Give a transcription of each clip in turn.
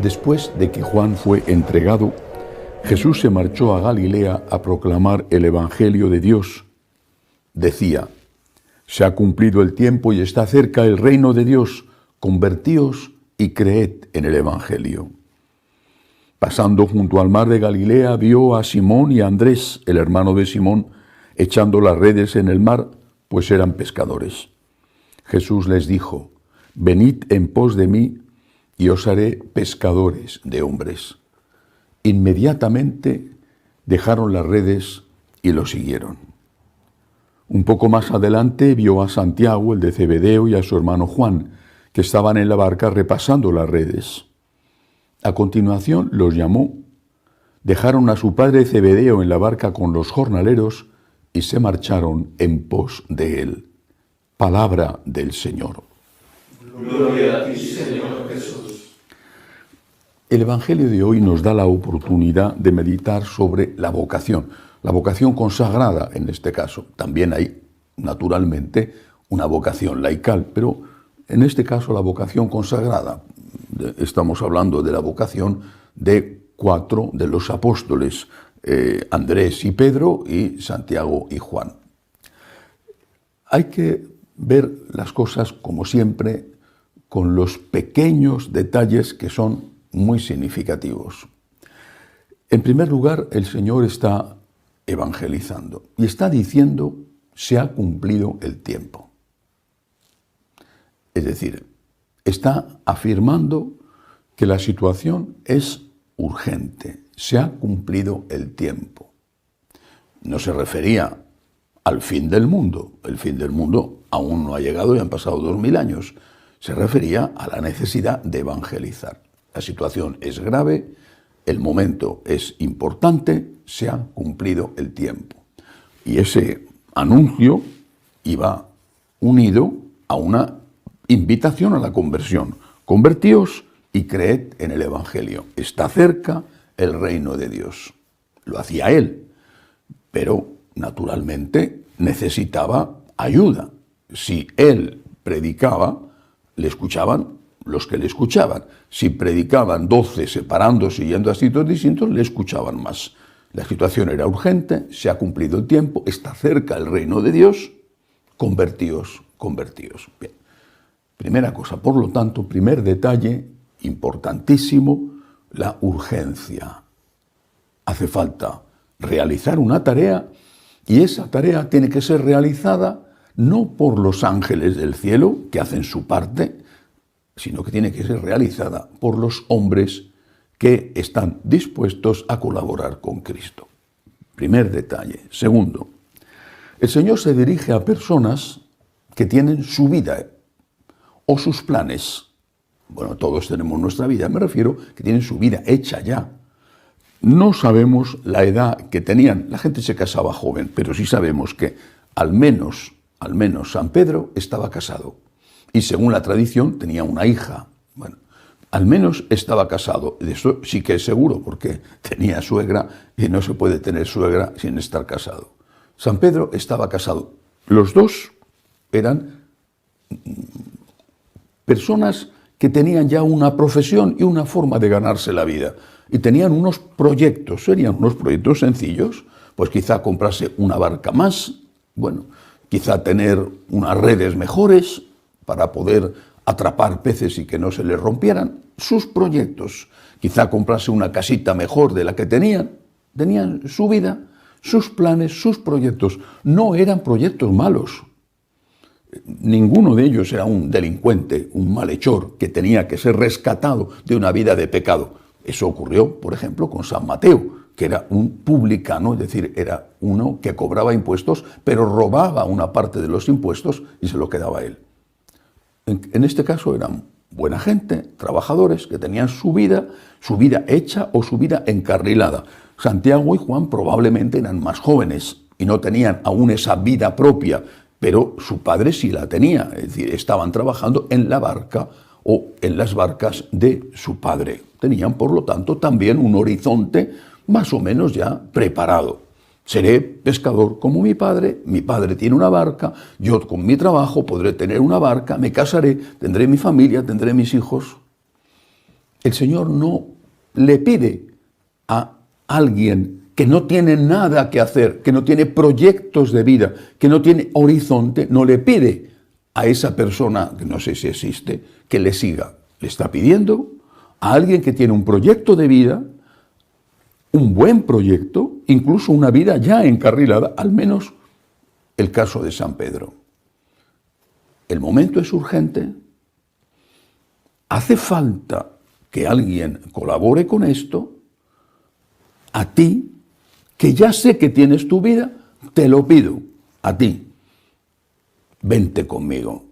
Después de que Juan fue entregado, Jesús se marchó a Galilea a proclamar el Evangelio de Dios. Decía: se ha cumplido el tiempo y está cerca el reino de Dios. Convertíos y creed en el Evangelio. Pasando junto al mar de Galilea, vio a Simón y a Andrés, el hermano de Simón, echando las redes en el mar, pues eran pescadores. Jesús les dijo: venid en pos de mí, y os haré pescadores de hombres. Inmediatamente dejaron las redes y lo siguieron. Un poco más adelante vio a Santiago, el de Zebedeo, y a su hermano Juan, que estaban en la barca repasando las redes. A continuación los llamó, dejaron a su padre Zebedeo en la barca con los jornaleros y se marcharon en pos de él. Palabra del Señor. Gloria a ti, Señor Jesús. El Evangelio de hoy nos da la oportunidad de meditar sobre la vocación consagrada en este caso. También hay, naturalmente, una vocación laical, pero en este caso la vocación consagrada. Estamos hablando de la vocación de 4 de los apóstoles, Andrés y Pedro y Santiago y Juan. Hay que ver las cosas, como siempre, con los pequeños detalles que son muy significativos. En primer lugar, el Señor está evangelizando y está diciendo: se ha cumplido el tiempo. Es decir, está afirmando que la situación es urgente, se ha cumplido el tiempo. No se refería al fin del mundo. El fin del mundo aún no ha llegado y han pasado 2000 años. Se refería a la necesidad de evangelizar. La situación es grave, el momento es importante, se ha cumplido el tiempo. Y ese anuncio iba unido a una invitación a la conversión. Convertíos y creed en el Evangelio. Está cerca el reino de Dios. Lo hacía él, pero naturalmente necesitaba ayuda. Si él predicaba, le escuchaban los que le escuchaban. Si predicaban 12 separándose y yendo a sitios distintos, le escuchaban más. La situación era urgente, se ha cumplido el tiempo, está cerca el reino de Dios. Convertíos, convertíos. Bien. Primera cosa, por lo tanto, primer detalle importantísimo, la urgencia. Hace falta realizar una tarea y esa tarea tiene que ser realizada no por los ángeles del cielo, que hacen su parte, sino que tiene que ser realizada por los hombres que están dispuestos a colaborar con Cristo. Primer detalle. Segundo, el Señor se dirige a personas que tienen su vida o sus planes. Bueno, todos tenemos nuestra vida, me refiero que tienen su vida hecha ya. No sabemos la edad que tenían. La gente se casaba joven, pero sí sabemos que al menos San Pedro estaba casado. Y según la tradición tenía una hija. Bueno, al menos estaba casado. De eso sí que es seguro, porque tenía suegra y no se puede tener suegra sin estar casado. San Pedro estaba casado. Los dos eran personas que tenían ya una profesión y una forma de ganarse la vida. Y tenían unos proyectos, serían unos proyectos sencillos, pues quizá comprarse una barca más, bueno, quizá tener unas redes mejores para poder atrapar peces y que no se les rompieran. Sus proyectos, quizá comprarse una casita mejor de la que tenían su vida, sus planes, sus proyectos. No eran proyectos malos. Ninguno de ellos era un delincuente, un malhechor que tenía que ser rescatado de una vida de pecado. Eso ocurrió, por ejemplo, con San Mateo, que era un publicano, es decir, era uno que cobraba impuestos, pero robaba una parte de los impuestos y se lo quedaba a él. En este caso eran buena gente, trabajadores, que tenían su vida hecha o su vida encarrilada. Santiago y Juan probablemente eran más jóvenes y no tenían aún esa vida propia, pero su padre sí la tenía, es decir, estaban trabajando en la barca o en las barcas de su padre. Tenían, por lo tanto, también un horizonte más o menos ya preparado. Seré pescador como mi padre tiene una barca, yo con mi trabajo podré tener una barca, me casaré, tendré mi familia, tendré mis hijos. El Señor no le pide a alguien que no tiene nada que hacer, que no tiene proyectos de vida, que no tiene horizonte, no le pide a esa persona, que no sé si existe, que le siga. Le está pidiendo a alguien que tiene un proyecto de vida, un buen proyecto, incluso una vida ya encarrilada, al menos el caso de San Pedro. El momento es urgente, hace falta que alguien colabore con esto. A ti, que ya sé que tienes tu vida, te lo pido, a ti. Vente conmigo,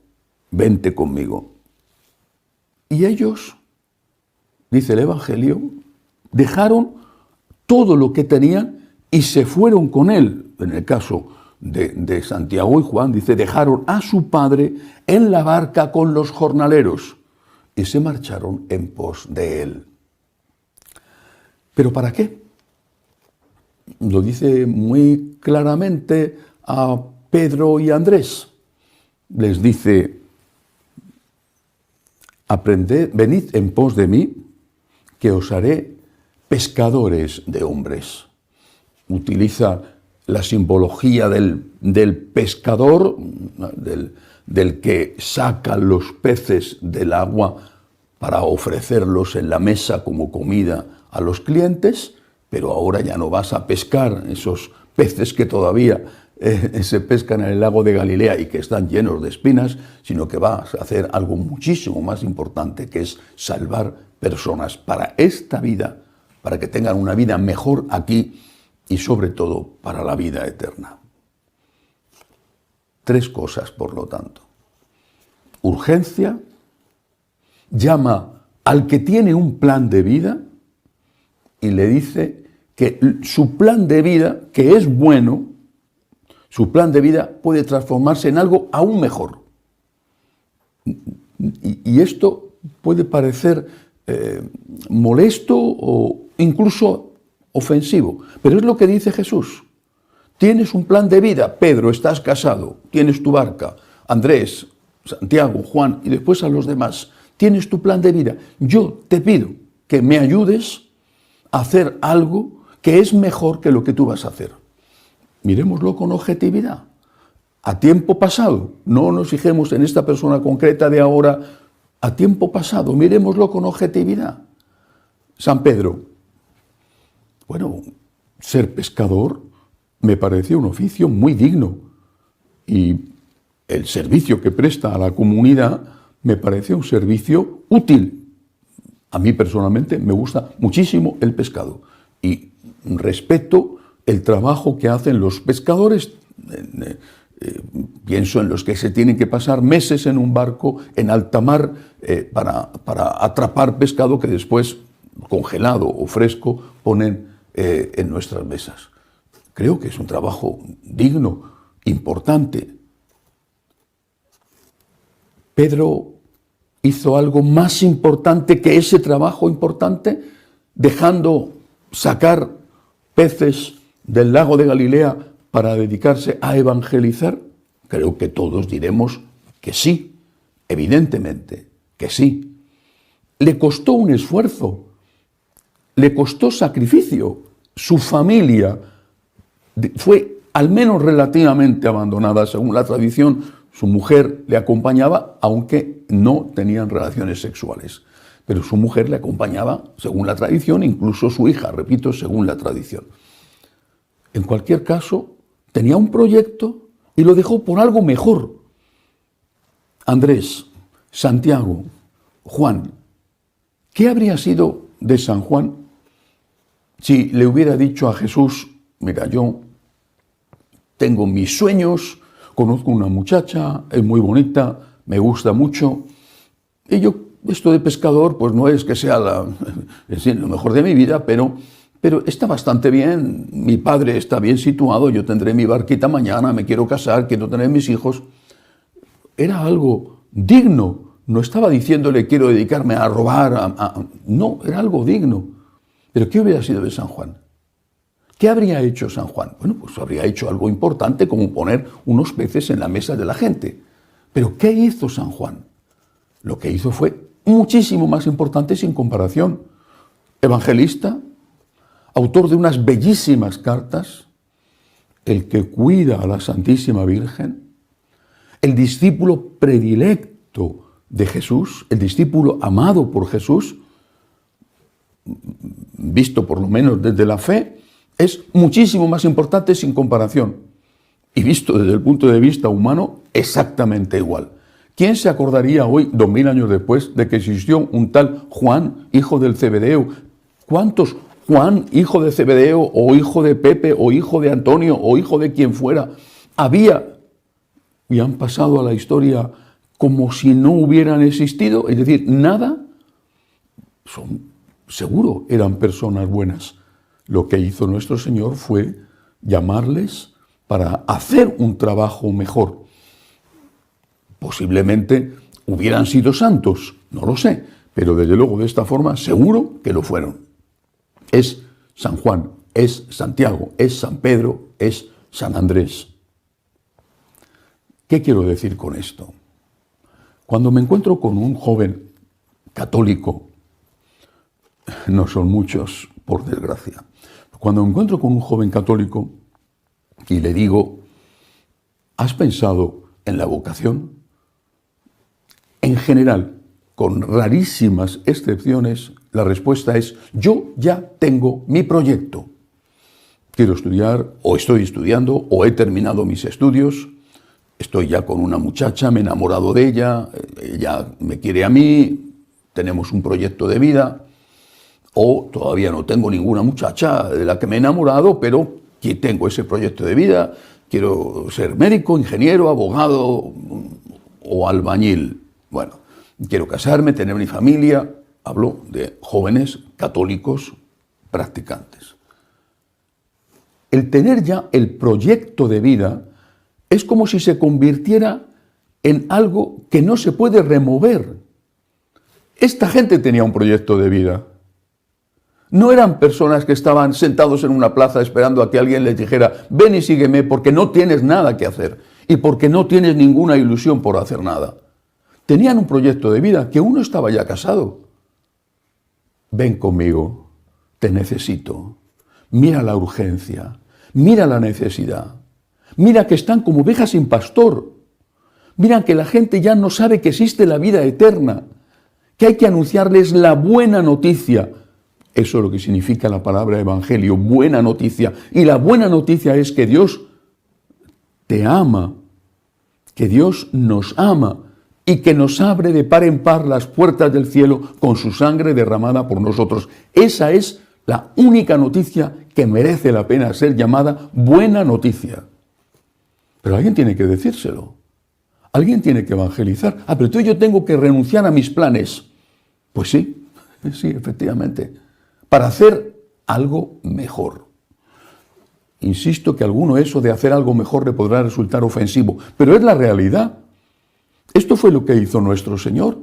vente conmigo. Y ellos, dice el Evangelio, dejaron todo lo que tenían y se fueron con él. En el caso de Santiago y Juan, dice, dejaron a su padre en la barca con los jornaleros y se marcharon en pos de él. ¿Pero para qué? Lo dice muy claramente a Pedro y Andrés. Les dice, aprended, venid en pos de mí, que os haré pescadores de hombres. Utiliza la simbología del pescador, del que saca los peces del agua para ofrecerlos en la mesa como comida a los clientes, pero ahora ya no vas a pescar esos peces que todavía se pescan en el lago de Galilea y que están llenos de espinas, sino que vas a hacer algo muchísimo más importante, que es salvar personas para esta vida, para que tengan una vida mejor aquí y sobre todo para la vida eterna. 3 cosas, por lo tanto. Urgencia, llama al que tiene un plan de vida y le dice que su plan de vida, que es bueno, su plan de vida puede transformarse en algo aún mejor. Y esto puede parecer molesto o incluso ofensivo, pero es lo que dice Jesús. Tienes un plan de vida, Pedro, estás casado, tienes tu barca, Andrés, Santiago, Juan y después a los demás. Tienes tu plan de vida. Yo te pido que me ayudes a hacer algo que es mejor que lo que tú vas a hacer. Miremoslo con objetividad. A tiempo pasado, no nos fijemos en esta persona concreta de ahora, a tiempo pasado, miremoslo con objetividad. San Pedro, bueno, ser pescador me pareció un oficio muy digno y el servicio que presta a la comunidad me parece un servicio útil. A mí personalmente me gusta muchísimo el pescado y respeto el trabajo que hacen los pescadores. Pienso en los que se tienen que pasar meses en un barco en alta mar para atrapar pescado que después, congelado o fresco, ponen en nuestras mesas. Creo que es un trabajo digno, importante. Pedro hizo algo más importante que ese trabajo importante, dejando sacar peces del lago de Galilea para dedicarse a evangelizar. Creo que todos diremos que sí, evidentemente que sí. Le costó un esfuerzo, le costó sacrificio. Su familia fue al menos relativamente abandonada, según la tradición. Su mujer le acompañaba, aunque no tenían relaciones sexuales. Pero su mujer le acompañaba, según la tradición, incluso su hija, repito, según la tradición. En cualquier caso, tenía un proyecto y lo dejó por algo mejor. Andrés, Santiago, Juan. ¿Qué habría sido de San Juan si le hubiera dicho a Jesús, mira, yo tengo mis sueños, conozco una muchacha, es muy bonita, me gusta mucho, y yo, esto de pescador, pues no es que sea lo mejor de mi vida, pero está bastante bien, mi padre está bien situado, yo tendré mi barquita mañana, me quiero casar, quiero tener mis hijos. Era algo digno, no estaba diciéndole quiero dedicarme a robar, no, era algo digno. Pero ¿qué hubiera sido de San Juan? ¿Qué habría hecho San Juan? Bueno, pues habría hecho algo importante como poner unos peces en la mesa de la gente. Pero ¿qué hizo San Juan? Lo que hizo fue muchísimo más importante sin comparación. Evangelista, autor de unas bellísimas cartas, el que cuida a la Santísima Virgen, el discípulo predilecto de Jesús, el discípulo amado por Jesús, visto por lo menos desde la fe, es muchísimo más importante sin comparación. Y visto desde el punto de vista humano, exactamente igual. ¿Quién se acordaría hoy, 2000 años después, de que existió un tal Juan, hijo del Zebedeo? ¿Cuántos Juan, hijo de Zebedeo, o hijo de Pepe, o hijo de Antonio, o hijo de quien fuera, había y han pasado a la historia como si no hubieran existido? Es decir, nada. Seguro eran personas buenas. Lo que hizo nuestro Señor fue llamarles para hacer un trabajo mejor. Posiblemente hubieran sido santos, no lo sé, pero desde luego de esta forma seguro que lo fueron. Es San Juan, es Santiago, es San Pedro, es San Andrés. ¿Qué quiero decir con esto? Cuando me encuentro con un joven católico, no son muchos, por desgracia, cuando me encuentro con un joven católico y le digo, ¿has pensado en la vocación? En general, con rarísimas excepciones, la respuesta es, yo ya tengo mi proyecto. Quiero estudiar, o estoy estudiando, o he terminado mis estudios, estoy ya con una muchacha, me he enamorado de ella, ella me quiere a mí, tenemos un proyecto de vida, o todavía no tengo ninguna muchacha de la que me he enamorado, pero que tengo ese proyecto de vida, quiero ser médico, ingeniero, abogado o albañil. Bueno, quiero casarme, tener mi familia. Hablo de jóvenes católicos practicantes. El tener ya el proyecto de vida es como si se convirtiera en algo que no se puede remover. Esta gente tenía un proyecto de vida. No eran personas que estaban sentados en una plaza esperando a que alguien les dijera, ven y sígueme porque no tienes nada que hacer y porque no tienes ninguna ilusión por hacer nada. Tenían un proyecto de vida, que uno estaba ya casado. Ven conmigo, te necesito. Mira la urgencia, mira la necesidad. Mira que están como ovejas sin pastor. Mira que la gente ya no sabe que existe la vida eterna, que hay que anunciarles la buena noticia. Eso es lo que significa la palabra evangelio, buena noticia. Y la buena noticia es que Dios te ama, que Dios nos ama y que nos abre de par en par las puertas del cielo con su sangre derramada por nosotros. Esa es la única noticia que merece la pena ser llamada buena noticia. Pero alguien tiene que decírselo. Alguien tiene que evangelizar. Pero tú y yo tengo que renunciar a mis planes. Pues sí, efectivamente. Para hacer algo mejor. Insisto que a alguno eso de hacer algo mejor le podrá resultar ofensivo, pero es la realidad. Esto fue lo que hizo nuestro Señor.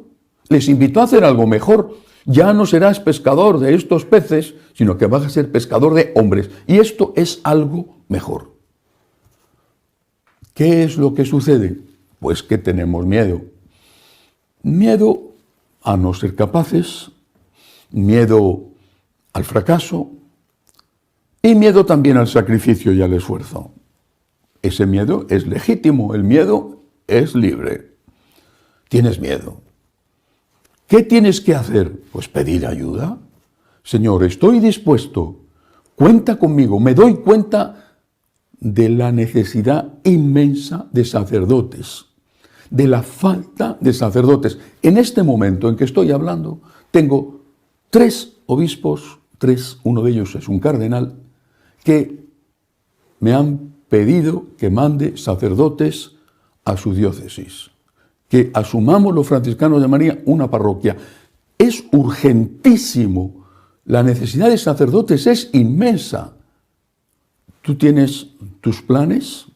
Les invitó a hacer algo mejor. Ya no serás pescador de estos peces, sino que vas a ser pescador de hombres. Y esto es algo mejor. ¿Qué es lo que sucede? Pues que tenemos miedo. Miedo a no ser capaces, miedo al fracaso y miedo también al sacrificio y al esfuerzo. Ese miedo es legítimo, el miedo es libre. Tienes miedo. ¿Qué tienes que hacer? Pues pedir ayuda. Señor, estoy dispuesto, cuenta conmigo. Me doy cuenta de la necesidad inmensa de sacerdotes, de la falta de sacerdotes. En este momento en que estoy hablando, tengo 3 obispos, uno de ellos es un cardenal, que me han pedido que mande sacerdotes a su diócesis, que asumamos los franciscanos de María una parroquia. Es urgentísimo, la necesidad de sacerdotes es inmensa. Tú tienes tus planes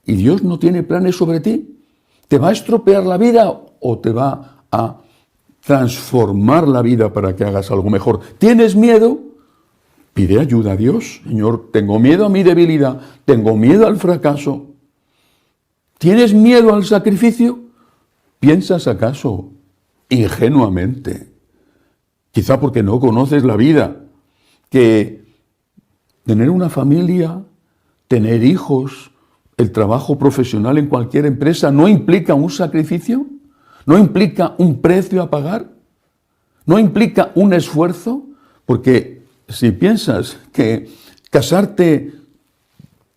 y Dios no tiene planes sobre ti. ¿Te va a estropear la vida o te va a transformar la vida para que hagas algo mejor? ¿Tienes miedo? Pide ayuda a Dios. Señor, tengo miedo a mi debilidad, tengo miedo al fracaso. ¿Tienes miedo al sacrificio? ¿Piensas acaso ingenuamente, quizá porque no conoces la vida, que tener una familia, tener hijos, el trabajo profesional en cualquier empresa no implica un sacrificio, no implica un precio a pagar, no implica un esfuerzo, porque si piensas que casarte,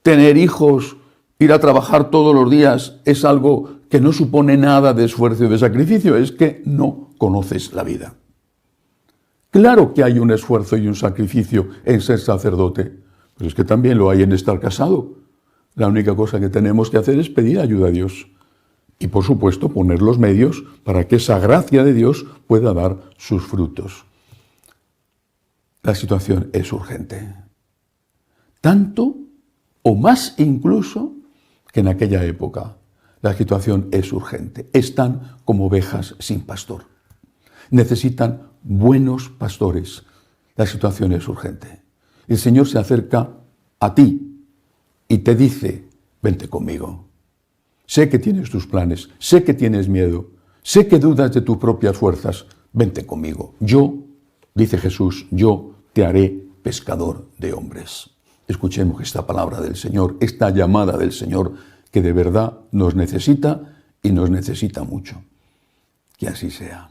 tener hijos, ir a trabajar todos los días es algo que no supone nada de esfuerzo y de sacrificio, es que no conoces la vida. Claro que hay un esfuerzo y un sacrificio en ser sacerdote, pero es que también lo hay en estar casado. La única cosa que tenemos que hacer es pedir ayuda a Dios y, por supuesto, poner los medios para que esa gracia de Dios pueda dar sus frutos. La situación es urgente. Tanto o más incluso que en aquella época. La situación es urgente. Están como ovejas sin pastor. Necesitan buenos pastores. La situación es urgente. El Señor se acerca a ti y te dice, vente conmigo. Sé que tienes tus planes, sé que tienes miedo, sé que dudas de tus propias fuerzas. Vente conmigo. Yo, dice Jesús, yo te haré pescador de hombres. Escuchemos esta palabra del Señor, esta llamada del Señor, que de verdad nos necesita y nos necesita mucho. Que así sea.